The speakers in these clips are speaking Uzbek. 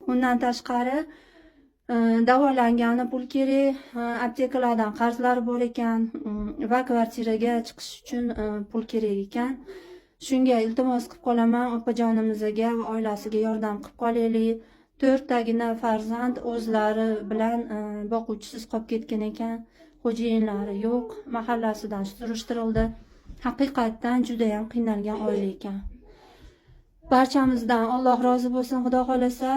Undan tashqari davolangani pul kerak, aptekalardan qarzlari bor ekan va kvartiraga chiqish uchun pul kerak ekan. Shunga iltimos qilib qolaman, opajonimizga va oilasiga yordam qilib qolaylik. 4 tagina farzand o'zlari bilan boquvchisiz qolib ketgan ekan. Xo'jayinlari yo'q, mahallasidan surishtirildi. Haqiqatdan juda ham qiynalgan oila ekan. Barchamizdan Alloh rozi bo'lsin, Xudo xolasa.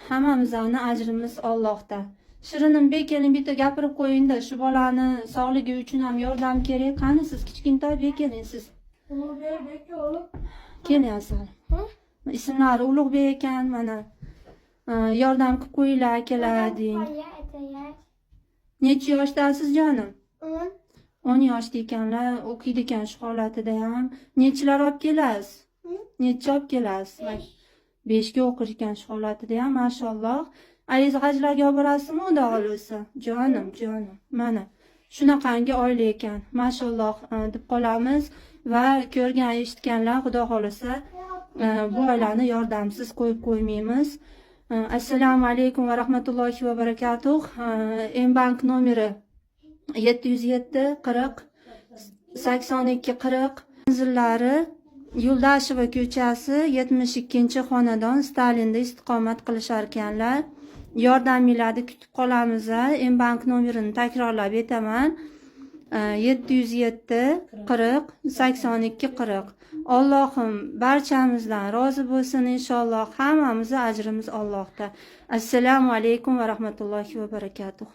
Hammamizning ajrimiz Allohda. Shirinim, keling bitta gapirib qo'ying-da, shu bolani sog'ligi uchun ham yordam kerak. Qani siz kichkintoy keling siz. Keling Asal. Ismlari Ulug'bek ekan, mana. Yordam qilib qo'yinglar akalar deng. Necha yoshdasiz jonim? 10 yoshda ekanlar, o'qiydi ekan shu holatida ham. Nechilar olib kelasiz? Necha olib kelasiz? 5 ga o'qir ekan shu holatida ham, mashalloh. Ariza hajlarga olib borasizmi, xudo xolasa? Jonim. Mana shunaqangi oila ekan. Mashalloh deb qolamiz va ko'rgan, eshitganlar xudo xolasa bu oilani yordamsiz qo'yib qo'ymaymiz. Assalomu alaykum va rahmatullohi va barakatuh. M-bank nomeri 707 40 82 40. Manzillari Yo'ldasheva ko'chasi 72-xonadon, Stalinda istiqomat qilishar ekanlar. Yordaminglarni kutib qolamiz. M-bank nomerini takrorlab aytaman. 707 40 82 40. Allohim barchamizdan rozi bo'lsin inshaalloh. Hammamiz ajrimiz Allohda. Assalomu alaykum va rahmatullohi va barakatuh.